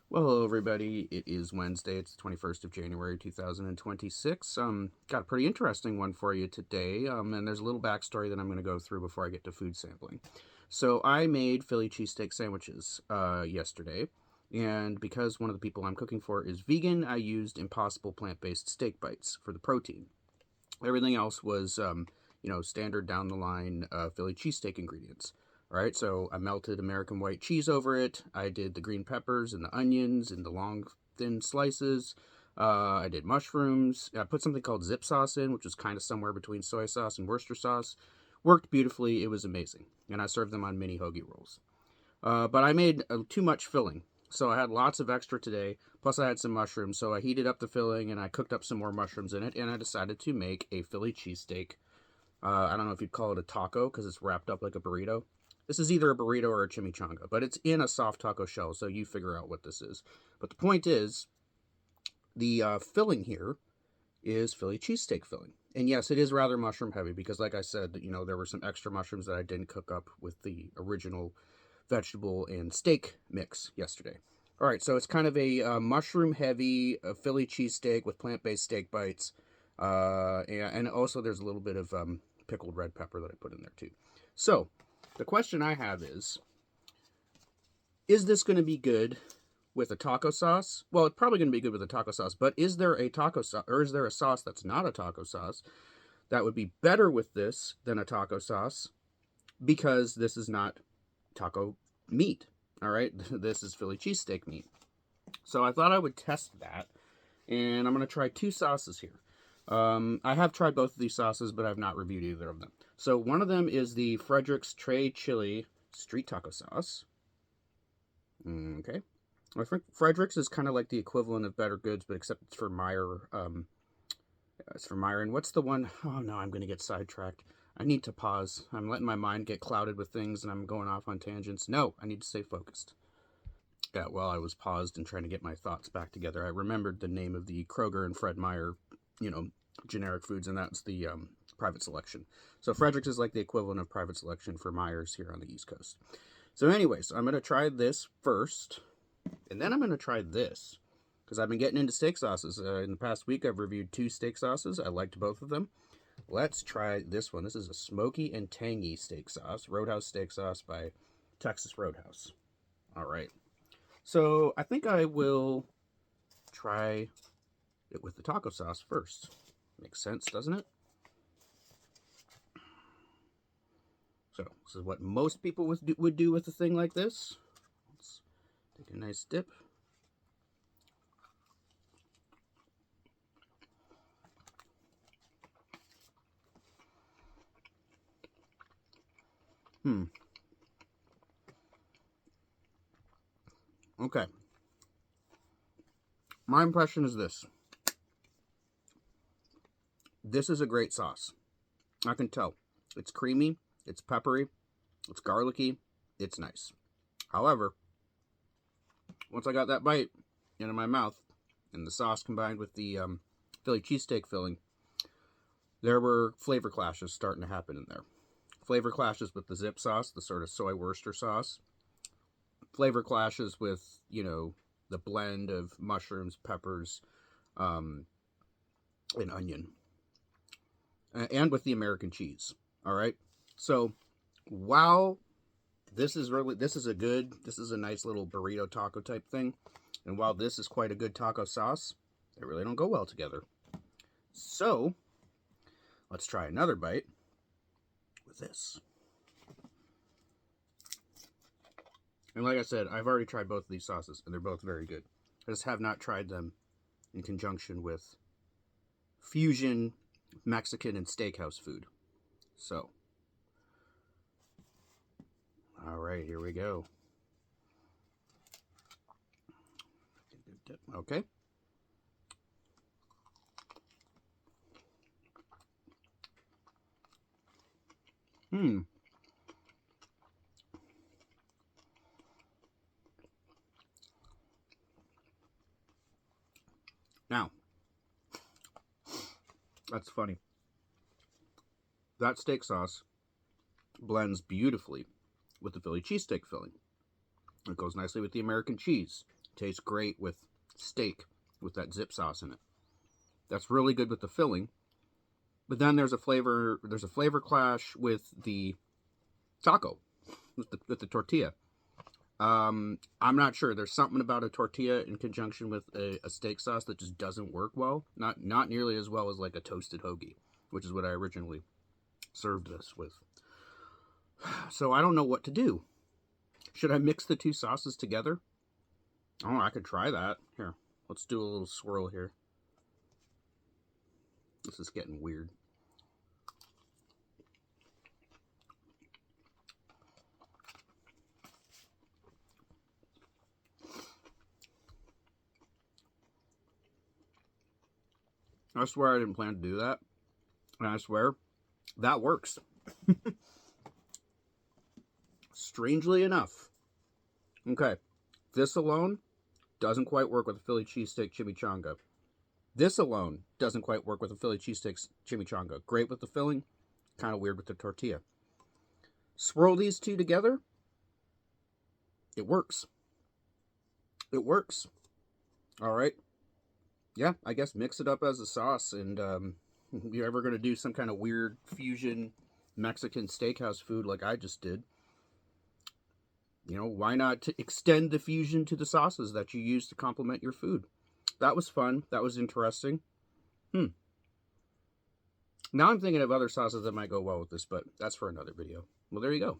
Well, hello everybody. It is Wednesday. It's the 21st of January, 2026. Got a pretty interesting one for you today. And there's a little backstory that I'm going to go through before I get to food sampling. So I made Philly cheesesteak sandwiches yesterday, and because one of the people I'm cooking for is vegan, I used Impossible plant-based steak bites for the protein. Everything else was, standard down the line Philly cheesesteak ingredients. All right, so I melted American white cheese over it. I did the green peppers and the onions in the long, thin slices. I did mushrooms. I put something called zip sauce in, which was kind of somewhere between soy sauce and Worcester sauce. Worked beautifully. It was amazing. And I served them on mini hoagie rolls. But I made too much filling. So I had lots of extra today. Plus, I had some mushrooms. So I heated up the filling and I cooked up some more mushrooms in it. And I decided to make a Philly cheesesteak. I don't know if you'd call it a taco because it's wrapped up like a burrito. This is either a burrito or a chimichanga, but it's in a soft taco shell. So you figure out what this is. But the point is, the filling here is Philly cheesesteak filling. And yes, it is rather mushroom heavy because, like I said, there were some extra mushrooms that I didn't cook up with the original vegetable and steak mix yesterday. All right, so it's kind of a mushroom heavy Philly cheesesteak with plant based steak bites. And also, there's a little bit of pickled red pepper that I put in there too. So, the question I have is this going to be good with a taco sauce? Well, it's probably going to be good with a taco sauce, but is there a taco sauce, or is there a sauce that's not a taco sauce that would be better with this than a taco sauce because this is not taco meat? All right, this is Philly cheesesteak meat. So I thought I would test that, and I'm going to try two sauces here. I have tried both of these sauces, but I've not reviewed either of them. So one of them is the Frederick's Tray Chili Street Taco Sauce. Okay. I think Frederick's is kind of like the equivalent of Better Goods, but except it's for Meyer. It's for Meyer. And what's the one? Oh no, I'm going to get sidetracked. I need to pause. I'm letting my mind get clouded with things, and I'm going off on tangents. No, I need to stay focused. Yeah, while I was paused and trying to get my thoughts back together, I remembered the name of the Kroger and Fred Meyer, you know, generic foods, and that's the private selection. So Frederick's is like the equivalent of private selection for Myers here on the East Coast. So, anyways, I'm going to try this first, and then I'm going to try this because I've been getting into steak sauces. In the past week, I've reviewed two steak sauces. I liked both of them. Let's try this one. This is a smoky and tangy steak sauce, Roadhouse steak sauce by Texas Roadhouse. All right. So I think I will try it with the taco sauce first. Makes sense, doesn't it? So this is what most people would do with a thing like this. Let's take a nice dip. Okay. My impression is this. This is a great sauce. I can tell. It's creamy, it's peppery, it's garlicky, it's nice. However, once I got that bite into my mouth and the sauce combined with the Philly cheesesteak filling, there were flavor clashes starting to happen in there. Flavor clashes with the zip sauce, the sort of soy Worcester sauce. Flavor clashes with, the blend of mushrooms, peppers, and onion. And with the American cheese. All right. So while this is a nice little burrito taco type thing, and while this is quite a good taco sauce, they really don't go well together. So let's try another bite with this. And like I said, I've already tried both of these sauces, and they're both very good. I just have not tried them in conjunction with fusion Mexican and steakhouse food. So, all right, here we go. Okay. Now, that's funny. That steak sauce blends beautifully with the Philly cheesesteak filling. It goes nicely with the American cheese. Tastes great with steak with that zip sauce in it. That's really good with the filling. But then there's a flavor clash with the taco, with the tortilla. I'm not sure. There's something about a tortilla in conjunction with a steak sauce that just doesn't work well. Not nearly as well as like a toasted hoagie, which is what I originally served this with. So I don't know what to do. Should I mix the two sauces together? Oh, I could try that. Here, let's do a little swirl here. This is getting weird. I swear I didn't plan to do that. And I swear that works. Strangely enough. Okay, this alone doesn't quite work with a Philly cheesesteak chimichanga. This alone doesn't quite work with a Philly cheesesteak chimichanga. Great with the filling, kind of weird with the tortilla. Swirl these two together, it works. It works. All right. Yeah, I guess mix it up as a sauce, and if you're ever going to do some kind of weird fusion Mexican steakhouse food like I just did, why not extend the fusion to the sauces that you use to complement your food? That was fun. That was interesting. Now I'm thinking of other sauces that might go well with this, but that's for another video. Well, there you go.